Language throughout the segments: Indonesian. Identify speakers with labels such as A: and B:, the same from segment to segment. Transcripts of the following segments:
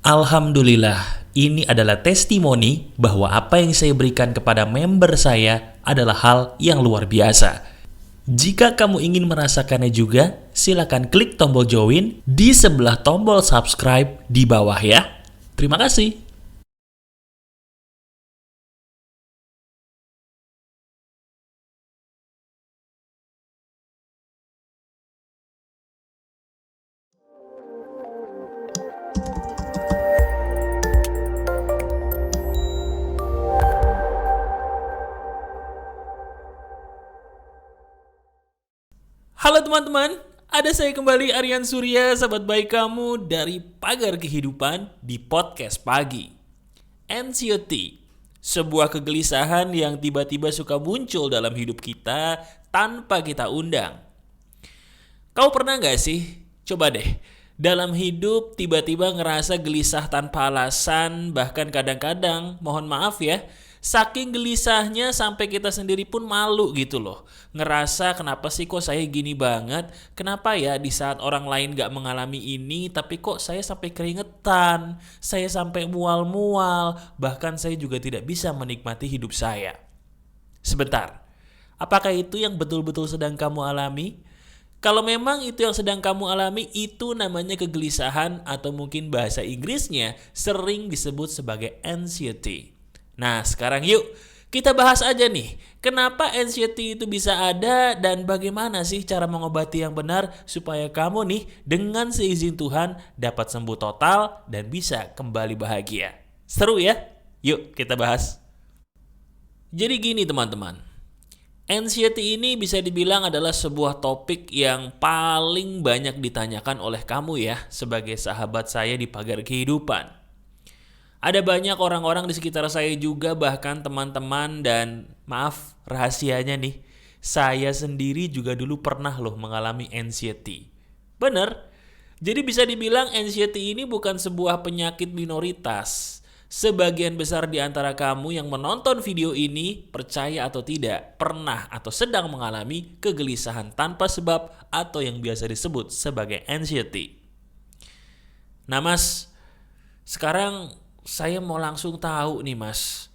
A: Alhamdulillah, ini adalah testimoni bahwa apa yang saya berikan kepada member saya adalah hal yang luar biasa. Jika kamu ingin merasakannya juga, silakan klik tombol join di sebelah tombol subscribe di bawah ya. Terima kasih. Halo teman-teman, ada saya kembali Aryan Surya, sahabat baik kamu dari Pagar Kehidupan di podcast pagi. Anxiety, sebuah kegelisahan yang tiba-tiba suka muncul dalam hidup kita tanpa kita undang. Kau pernah gak sih? Coba deh, dalam hidup tiba-tiba ngerasa gelisah tanpa alasan, bahkan kadang-kadang, mohon maaf ya, saking gelisahnya sampai kita sendiri pun malu gitu loh. Ngerasa kenapa sih kok saya gini banget? Kenapa ya di saat orang lain gak mengalami ini, tapi kok saya sampai keringetan, saya sampai mual-mual, bahkan saya juga tidak bisa menikmati hidup saya. Sebentar, apakah itu yang betul-betul sedang kamu alami? Kalau memang itu yang sedang kamu alami, itu namanya kegelisahan atau mungkin bahasa Inggrisnya sering disebut sebagai anxiety. Nah, sekarang yuk kita bahas aja nih, kenapa anxiety itu bisa ada dan bagaimana sih cara mengobati yang benar supaya kamu nih dengan seizin Tuhan dapat sembuh total dan bisa kembali bahagia. Seru ya? Yuk kita bahas. Jadi gini teman-teman, anxiety ini bisa dibilang adalah sebuah topik yang paling banyak ditanyakan oleh kamu ya sebagai sahabat saya di Pagar Kehidupan. Ada banyak orang-orang di sekitar saya juga, bahkan teman-teman, dan maaf rahasianya nih, saya sendiri juga dulu pernah loh mengalami anxiety. Bener, jadi bisa dibilang anxiety ini bukan sebuah penyakit minoritas. Sebagian besar di antara kamu yang menonton video ini, percaya atau tidak, pernah atau sedang mengalami kegelisahan tanpa sebab atau yang biasa disebut sebagai anxiety. Nah mas, sekarang saya mau langsung tahu nih mas,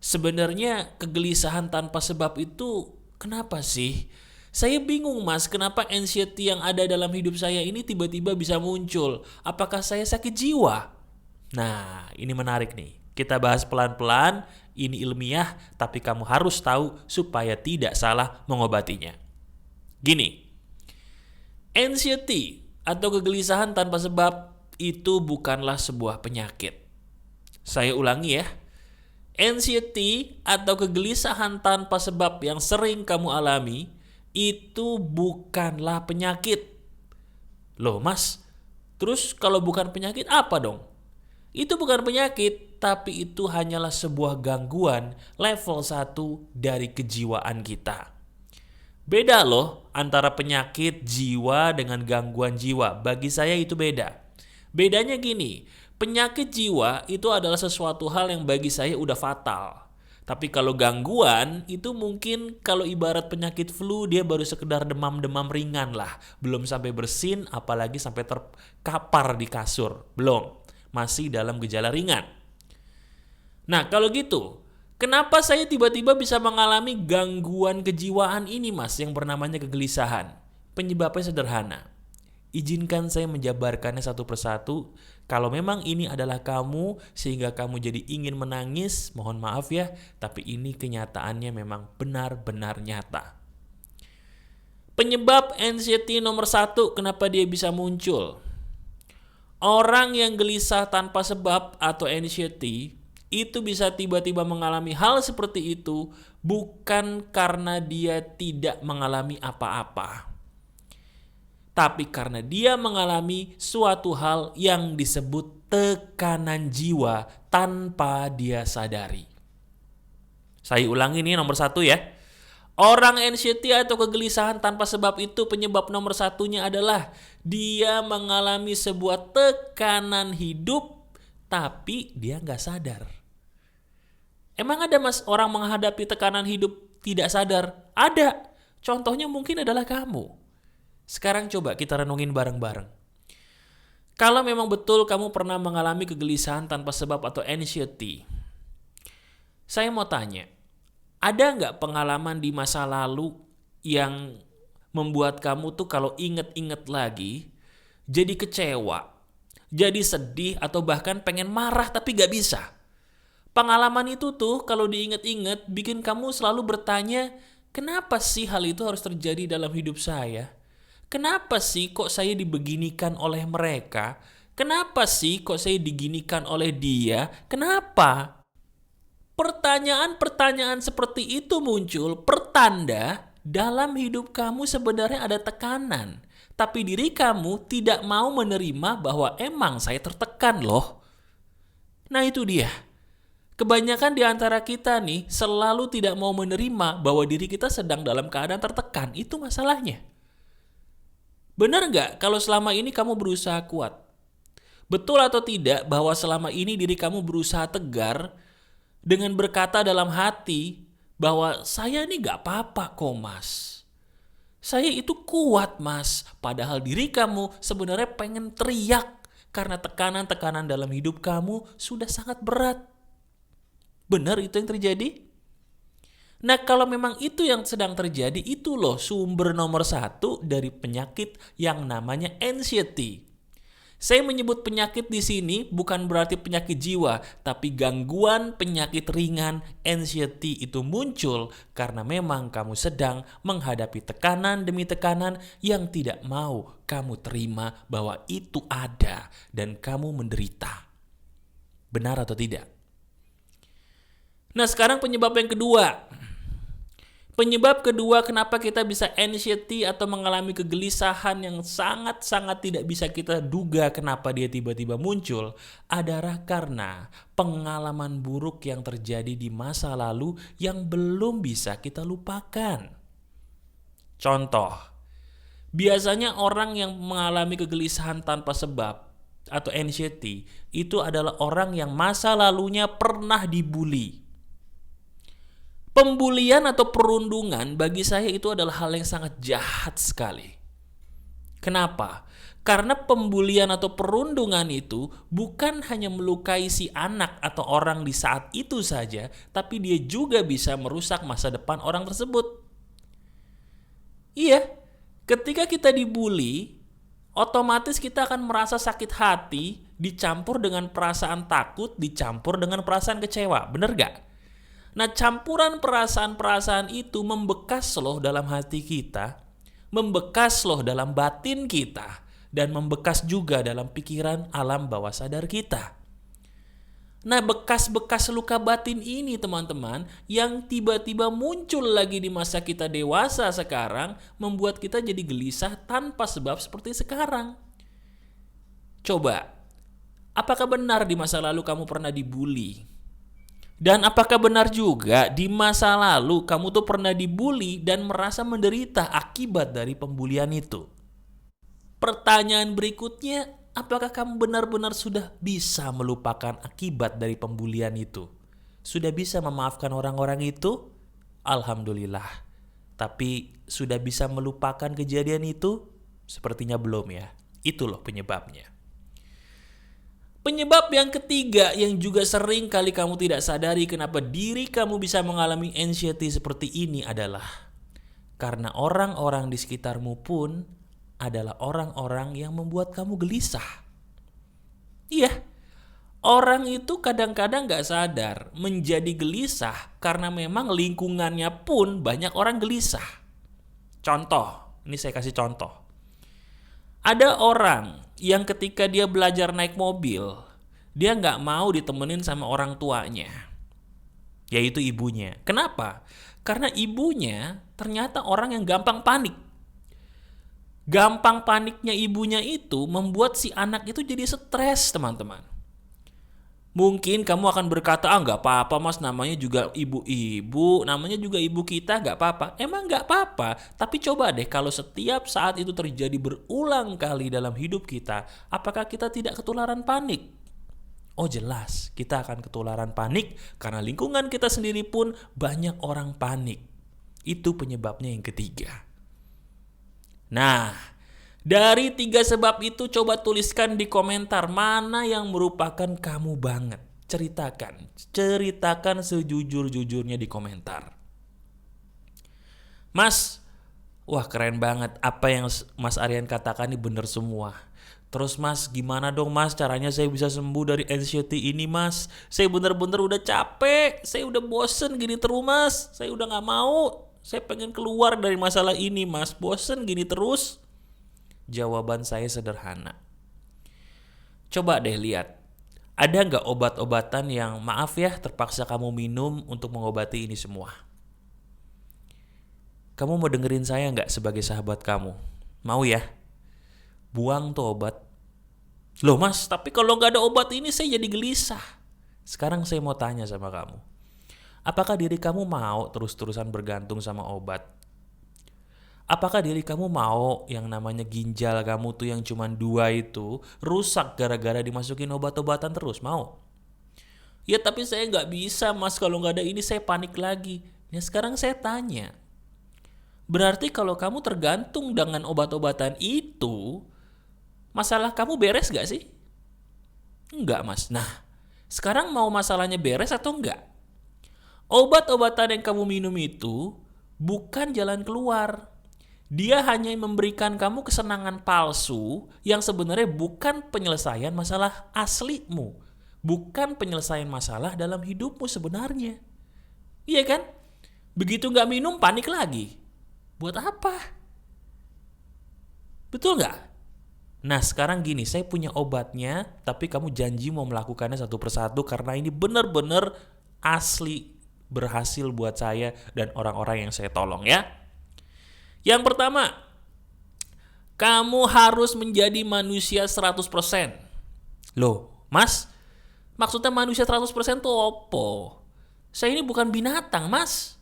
A: sebenarnya kegelisahan tanpa sebab itu kenapa sih? Saya bingung mas, kenapa anxiety yang ada dalam hidup saya ini tiba-tiba bisa muncul? Apakah saya sakit jiwa? Nah, ini menarik nih. Kita bahas pelan-pelan, ini ilmiah, tapi kamu harus tahu supaya tidak salah mengobatinya. Gini, anxiety atau kegelisahan tanpa sebab itu bukanlah sebuah penyakit. Saya ulangi ya, anxiety atau kegelisahan tanpa sebab yang sering kamu alami itu bukanlah penyakit. Loh mas, terus kalau bukan penyakit apa dong? Itu bukan penyakit, tapi itu hanyalah sebuah gangguan level 1 dari kejiwaan kita. Beda loh antara penyakit jiwa dengan gangguan jiwa. Bagi saya itu beda. Bedanya gini, penyakit jiwa itu adalah sesuatu hal yang bagi saya udah fatal. Tapi kalau gangguan itu mungkin kalau ibarat penyakit flu dia baru sekedar demam-demam ringan lah. Belum sampai bersin apalagi sampai terkapar di kasur. Belum. Masih dalam gejala ringan. Nah kalau gitu, kenapa saya tiba-tiba bisa mengalami gangguan kejiwaan ini mas yang bernamanya kegelisahan? Penyebabnya sederhana. Izinkan saya menjabarkannya satu persatu. Kalau memang ini adalah kamu sehingga kamu jadi ingin menangis, mohon maaf ya, tapi ini kenyataannya memang benar-benar nyata. Penyebab anxiety nomor 1 kenapa dia bisa muncul? Orang yang gelisah tanpa sebab atau anxiety itu bisa tiba-tiba mengalami hal seperti itu bukan karena dia tidak mengalami apa-apa, tapi karena dia mengalami suatu hal yang disebut tekanan jiwa tanpa dia sadari. Saya ulangi nih nomor 1 ya. Orang anxiety atau kegelisahan tanpa sebab itu penyebab nomor 1-nya adalah dia mengalami sebuah tekanan hidup tapi dia gak sadar. Emang ada mas orang menghadapi tekanan hidup tidak sadar? Ada. Contohnya mungkin adalah kamu. Sekarang coba kita renungin bareng-bareng. Kalau memang betul kamu pernah mengalami kegelisahan tanpa sebab atau anxiety, saya mau tanya, ada nggak pengalaman di masa lalu yang membuat kamu tuh kalau inget-inget lagi, jadi kecewa, jadi sedih, atau bahkan pengen marah tapi nggak bisa? Pengalaman itu tuh kalau diinget-inget bikin kamu selalu bertanya, kenapa sih hal itu harus terjadi dalam hidup saya? Kenapa sih kok saya dibeginikan oleh mereka? Kenapa sih kok saya diginikan oleh dia? Kenapa? Pertanyaan-pertanyaan seperti itu muncul pertanda dalam hidup kamu sebenarnya ada tekanan. Tapi diri kamu tidak mau menerima bahwa emang saya tertekan loh. Nah itu dia. Kebanyakan di antara kita nih selalu tidak mau menerima bahwa diri kita sedang dalam keadaan tertekan. Itu masalahnya. Benar nggak kalau selama ini kamu berusaha kuat? Betul atau tidak bahwa selama ini diri kamu berusaha tegar dengan berkata dalam hati bahwa saya ini gak apa-apa kok mas. Saya itu kuat mas. Padahal diri kamu sebenarnya pengen teriak karena tekanan-tekanan dalam hidup kamu sudah sangat berat. Benar itu yang terjadi? Nah kalau memang itu yang sedang terjadi, itu loh sumber nomor 1 dari penyakit yang namanya anxiety. Saya menyebut penyakit di sini bukan berarti penyakit jiwa, tapi gangguan penyakit ringan anxiety itu muncul karena memang kamu sedang menghadapi tekanan demi tekanan yang tidak mau kamu terima bahwa itu ada dan kamu menderita. Benar atau tidak? Nah sekarang penyebab yang kedua. Penyebab kedua kenapa kita bisa anxiety atau mengalami kegelisahan yang sangat-sangat tidak bisa kita duga kenapa dia tiba-tiba muncul adalah karena pengalaman buruk yang terjadi di masa lalu yang belum bisa kita lupakan. Contoh, biasanya orang yang mengalami kegelisahan tanpa sebab atau anxiety itu adalah orang yang masa lalunya pernah dibully. Pembulian atau perundungan bagi saya itu adalah hal yang sangat jahat sekali. Kenapa? Karena pembulian atau perundungan itu bukan hanya melukai si anak atau orang di saat itu saja, tapi dia juga bisa merusak masa depan orang tersebut. Iya, ketika kita dibully, otomatis kita akan merasa sakit hati, dicampur dengan perasaan takut, dicampur dengan perasaan kecewa. Bener gak? Nah campuran perasaan-perasaan itu membekas loh dalam hati kita, membekas loh dalam batin kita, dan membekas juga dalam pikiran alam bawah sadar kita. Nah bekas-bekas luka batin ini teman-teman yang tiba-tiba muncul lagi di masa kita dewasa sekarang membuat kita jadi gelisah tanpa sebab seperti sekarang. Coba, apakah benar di masa lalu kamu pernah dibully? Dan apakah benar juga di masa lalu kamu tuh pernah dibully dan merasa menderita akibat dari pembulian itu? Pertanyaan berikutnya, apakah kamu benar-benar sudah bisa melupakan akibat dari pembulian itu? Sudah bisa memaafkan orang-orang itu? Alhamdulillah. Tapi sudah bisa melupakan kejadian itu? Sepertinya belum ya. Itu loh penyebabnya. Penyebab yang ketiga yang juga sering kali kamu tidak sadari kenapa diri kamu bisa mengalami anxiety seperti ini adalah karena orang-orang di sekitarmu pun adalah orang-orang yang membuat kamu gelisah. Iya, orang itu kadang-kadang gak sadar menjadi gelisah karena memang lingkungannya pun banyak orang gelisah. Contoh, ini saya kasih contoh. Ada orang yang ketika dia belajar naik mobil, dia gak mau ditemenin sama orang tuanya, yaitu ibunya. Kenapa? Karena ibunya ternyata orang yang gampang panik. Gampang paniknya ibunya itu membuat si anak itu jadi stres, teman-teman. Mungkin kamu akan berkata, gak apa-apa mas, namanya juga ibu-ibu, namanya juga ibu kita, gak apa-apa. Emang gak apa-apa, tapi coba deh kalau setiap saat itu terjadi berulang kali dalam hidup kita, apakah kita tidak ketularan panik? Oh jelas, kita akan ketularan panik karena lingkungan kita sendiri pun banyak orang panik. Itu penyebabnya yang ketiga. Nah, Dari 3 sebab itu coba tuliskan di komentar mana yang merupakan kamu banget. Ceritakan sejujur-jujurnya di komentar. Mas, wah keren banget. Apa yang Mas Aryan katakan ini bener semua. Terus mas, gimana dong mas caranya saya bisa sembuh dari anxiety ini mas? Saya bener-bener udah capek, saya udah bosen gini terus mas. Saya udah gak mau, saya pengen keluar dari masalah ini mas. Bosen gini terus. Jawaban saya sederhana. Coba deh lihat, ada nggak obat-obatan yang maaf ya terpaksa kamu minum untuk mengobati ini semua? Kamu mau dengerin saya nggak sebagai sahabat kamu? Mau ya? Buang tuh obat. Loh mas, tapi kalau nggak ada obat ini saya jadi gelisah. Sekarang saya mau tanya sama kamu. Apakah diri kamu mau terus-terusan bergantung sama obat? Apakah diri kamu mau yang namanya ginjal kamu tuh yang cuma 2 itu rusak gara-gara dimasukin obat-obatan terus? Mau? Ya tapi saya nggak bisa mas, kalau nggak ada ini saya panik lagi. Ya sekarang saya tanya, berarti kalau kamu tergantung dengan obat-obatan itu, masalah kamu beres gak sih? Enggak mas. Nah, sekarang mau masalahnya beres atau enggak? Obat-obatan yang kamu minum itu bukan jalan keluar. Dia hanya memberikan kamu kesenangan palsu yang sebenarnya bukan penyelesaian masalah aslimu. Bukan penyelesaian masalah dalam hidupmu sebenarnya. Iya kan? Begitu gak minum panik lagi. Buat apa? Betul gak? Nah sekarang gini, saya punya obatnya, tapi kamu janji mau melakukannya satu persatu karena ini benar-benar asli berhasil buat saya dan orang-orang yang saya tolong ya. Yang pertama, kamu harus menjadi manusia 100%. Loh, mas, maksudnya manusia 100% tuh apa? Saya ini bukan binatang, mas.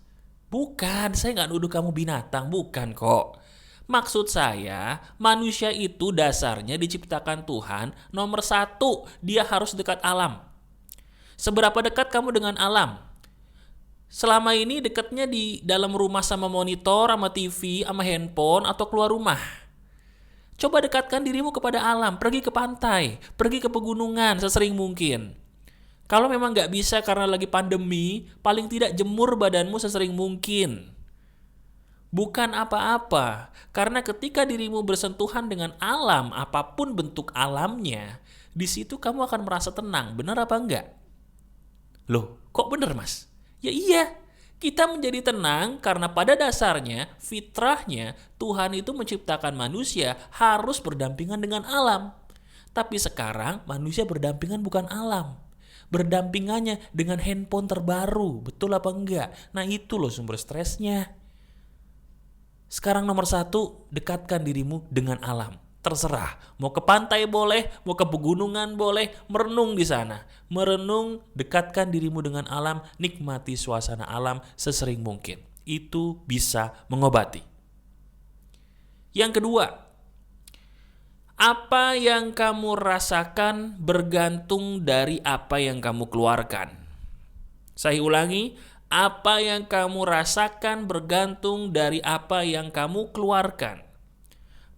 A: Bukan, saya nggak nuduh kamu binatang, bukan kok. Maksud saya, manusia itu dasarnya diciptakan Tuhan, nomor 1, dia harus dekat alam. Seberapa dekat kamu dengan alam? Selama ini dekatnya di dalam rumah sama monitor, sama TV, sama handphone, atau keluar rumah. Coba dekatkan dirimu kepada alam, pergi ke pantai, pergi ke pegunungan sesering mungkin. Kalau memang gak bisa karena lagi pandemi, paling tidak jemur badanmu sesering mungkin. Bukan apa-apa, karena ketika dirimu bersentuhan dengan alam, apapun bentuk alamnya, di situ kamu akan merasa tenang, benar apa enggak? Loh, kok benar mas? Ya iya, kita menjadi tenang karena pada dasarnya, fitrahnya, Tuhan itu menciptakan manusia harus berdampingan dengan alam. Tapi sekarang manusia berdampingan bukan alam. Berdampingannya dengan handphone terbaru, betul apa enggak? Nah itu loh sumber stresnya. Sekarang nomor 1, dekatkan dirimu dengan alam. Terserah, mau ke pantai boleh, mau ke pegunungan boleh, merenung di sana. Merenung, dekatkan dirimu dengan alam, nikmati suasana alam sesering mungkin. Itu bisa mengobati. Yang kedua, apa yang kamu rasakan bergantung dari apa yang kamu keluarkan. Saya ulangi, apa yang kamu rasakan bergantung dari apa yang kamu keluarkan.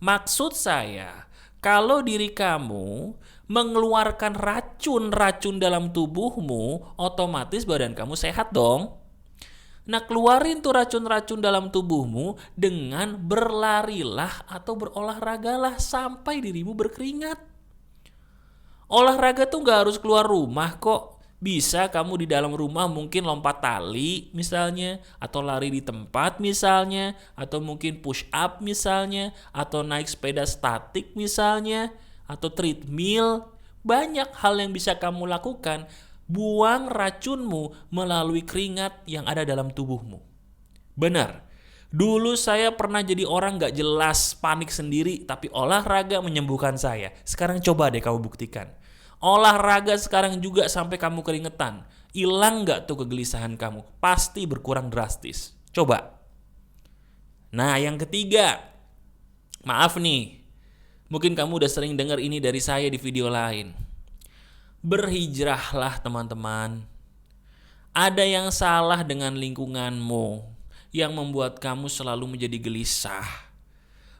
A: Maksud saya, kalau diri kamu mengeluarkan racun-racun dalam tubuhmu, otomatis badan kamu sehat dong. Nah, keluarin tuh racun-racun dalam tubuhmu dengan berlarilah atau berolahragalah sampai dirimu berkeringat. Olahraga tuh gak harus keluar rumah kok. Bisa kamu di dalam rumah mungkin lompat tali misalnya, atau lari di tempat misalnya, atau mungkin push up misalnya, atau naik sepeda statik misalnya, atau treadmill. Banyak hal yang bisa kamu lakukan. Buang racunmu melalui keringat yang ada dalam tubuhmu. Benar, dulu saya pernah jadi orang gak jelas, panik sendiri, tapi olahraga menyembuhkan saya. Sekarang coba deh kamu buktikan. Olahraga sekarang juga sampai kamu keringetan. Hilang gak tuh kegelisahan kamu? Pasti berkurang drastis. Coba. Nah yang ketiga, maaf nih, mungkin kamu udah sering dengar ini dari saya di video lain. Berhijrahlah teman-teman. Ada yang salah dengan lingkunganmu yang membuat kamu selalu menjadi gelisah.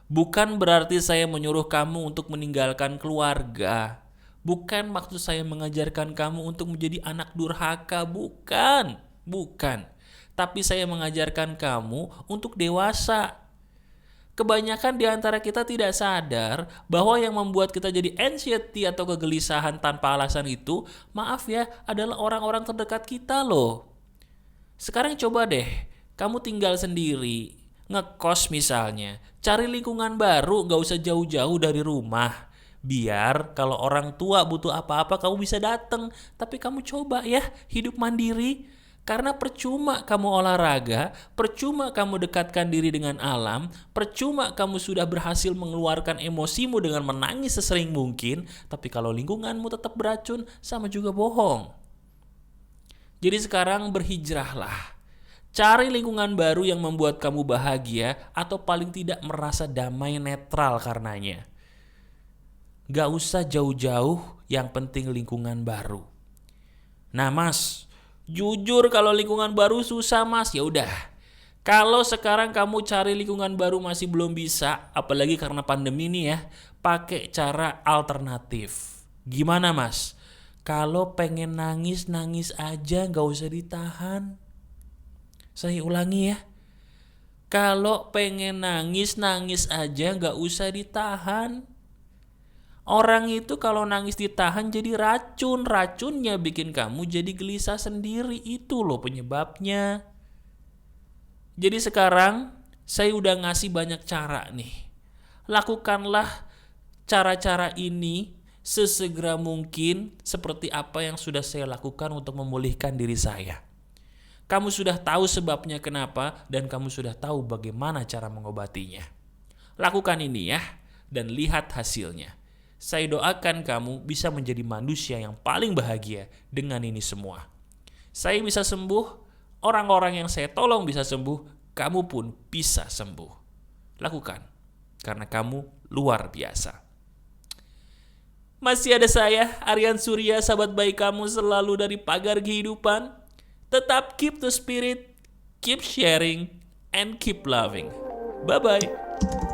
A: Bukan berarti saya menyuruh kamu untuk meninggalkan keluarga. Bukan maksud saya mengajarkan kamu untuk menjadi anak durhaka, bukan. Bukan. Tapi saya mengajarkan kamu untuk dewasa. Kebanyakan di antara kita tidak sadar bahwa yang membuat kita jadi anxiety atau kegelisahan tanpa alasan itu, maaf ya, adalah orang-orang terdekat kita loh. Sekarang coba deh, kamu tinggal sendiri, ngekos misalnya, cari lingkungan baru, gak usah jauh-jauh dari rumah. Biar kalau orang tua butuh apa-apa kamu bisa datang. Tapi kamu coba ya, hidup mandiri. Karena percuma kamu olahraga, percuma kamu dekatkan diri dengan alam, percuma kamu sudah berhasil mengeluarkan emosimu dengan menangis sesering mungkin, tapi kalau lingkunganmu tetap beracun, sama juga bohong. Jadi sekarang berhijrahlah. Cari lingkungan baru yang membuat kamu bahagia atau paling tidak merasa damai netral karenanya. Gak usah jauh-jauh, yang penting lingkungan baru. Nah mas, jujur kalau lingkungan baru susah mas, ya udah. Kalau sekarang kamu cari lingkungan baru masih belum bisa, apalagi karena pandemi nih ya, pakai cara alternatif. Gimana mas? Kalau pengen nangis, nangis aja, gak usah ditahan. Saya ulangi ya. Kalau pengen nangis, nangis aja, gak usah ditahan. Orang itu kalau nangis ditahan jadi racun. Racunnya bikin kamu jadi gelisah sendiri. Itu loh penyebabnya. Jadi sekarang saya udah ngasih banyak cara nih. Lakukanlah cara-cara ini sesegera mungkin seperti apa yang sudah saya lakukan untuk memulihkan diri saya. Kamu sudah tahu sebabnya kenapa dan kamu sudah tahu bagaimana cara mengobatinya. Lakukan ini ya dan lihat hasilnya. Saya doakan kamu bisa menjadi manusia yang paling bahagia dengan ini semua. Saya bisa sembuh, orang-orang yang saya tolong bisa sembuh, kamu pun bisa sembuh. Lakukan, karena kamu luar biasa. Masih ada saya, Aryan Surya, sahabat baik kamu selalu dari Pagar Kehidupan. Tetap keep the spirit, keep sharing, and keep loving. Bye-bye.